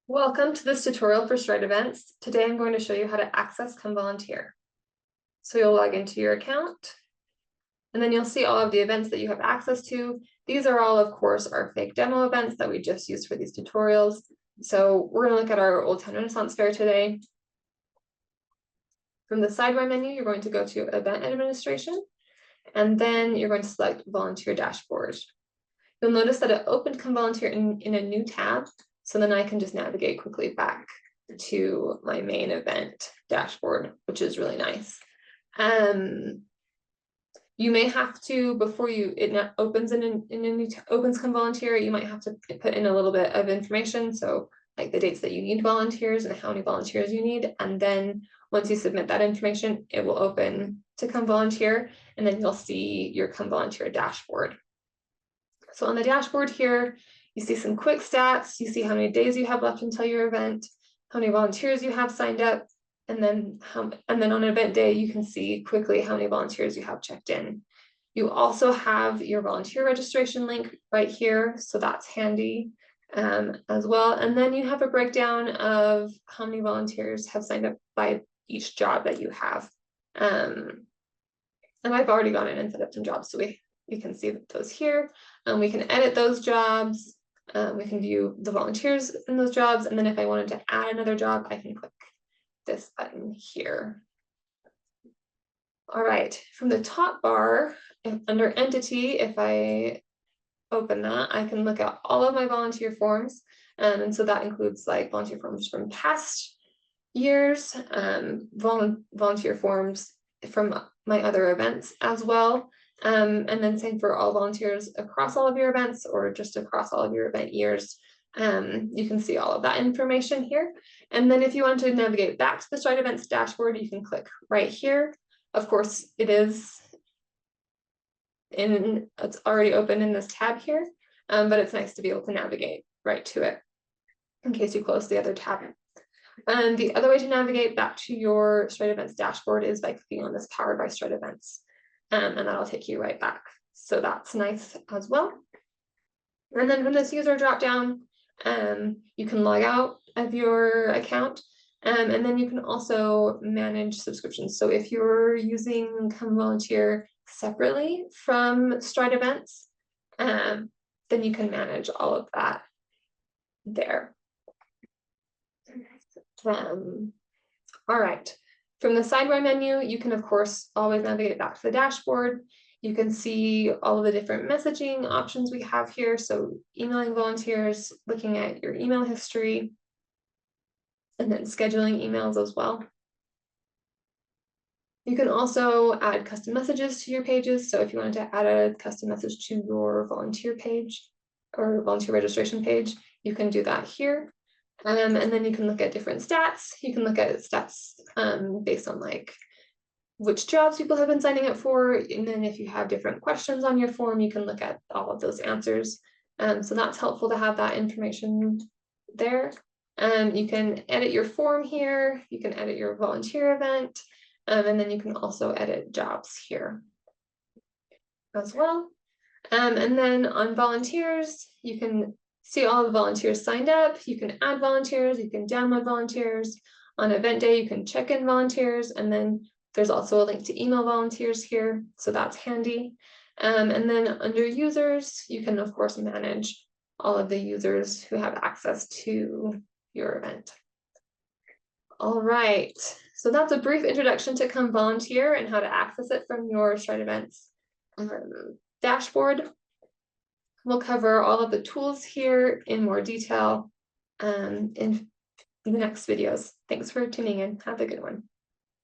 Welcome to this tutorial for Stride Events. Today I'm going to show you how to access Come Volunteer. So you'll log into your account, and then you'll see all of the events that you have access to. These are all, of course, our fake demo events that we just used for these tutorials. So we're going to look at our Old Town Renaissance Fair today. From the sidebar menu, you're going to go to Event Administration, and then you're going to select Volunteer Dashboard. You'll notice that it opened Come Volunteer in a new tab. So then I can just navigate quickly back to my main event dashboard, which is really nice. You may have to, before it opens opens Come Volunteer, you might have to put in a little bit of information. So like the dates that you need volunteers and how many volunteers you need. And then once you submit that information, it will open to Come Volunteer, and then you'll see your Come Volunteer dashboard. So on the dashboard here, you see some quick stats, you see how many days you have left until your event, how many volunteers you have signed up, and then on event day, you can see quickly how many volunteers you have checked in. You also have your volunteer registration link right here, so that's handy as well. And then you have a breakdown of how many volunteers have signed up by each job that you have. And I've already gone in and set up some jobs, so we can see those here. We can edit those jobs. We can view the volunteers in those jobs. And then if I wanted to add another job, I can click this button here. All right, from the top bar, under Entity, if I open that, I can look at all of my volunteer forms. And so that includes like volunteer forms from past years, volunteer forms from my other events as well. And then same for all volunteers across all of your events or just across all of your event years. You can see all of that information here. And then if you want to navigate back to the Stride Events dashboard, you can click right here. Of course, it's already open in this tab here, but it's nice to be able to navigate right to it in case you close the other tab. And the other way to navigate back to your Stride Events dashboard is by clicking on this Powered by Stride Events. And that'll take you right back. So that's nice as well. And then from this user dropdown, you can log out of your account, and then you can also manage subscriptions. So if you're using Come Volunteer separately from Stride Events, then you can manage all of that there. All right. From the sidebar menu, you can, of course, always navigate back to the dashboard. You can see all of the different messaging options we have here. So emailing volunteers, looking at your email history, and then scheduling emails as well. You can also add custom messages to your pages. So if you wanted to add a custom message to your volunteer page or volunteer registration page, you can do that here. And then you can look at different stats. You can look at stats based on like which jobs people have been signing up for. And then if you have different questions on your form, you can look at all of those answers. So that's helpful to have that information there. You can edit your form here. You can edit your volunteer event. And then you can also edit jobs here as well. And then on volunteers, you can see all the volunteers signed up. You can add volunteers, you can download volunteers. On event day, you can check in volunteers, and then there's also a link to email volunteers here, so that's handy. And then under users, you can of course manage all of the users who have access to your event. All right, so that's a brief introduction to Come Volunteer and how to access it from your Stride Events dashboard. We'll cover all of the tools here in more detail in the next videos. Thanks for tuning in. Have a good one.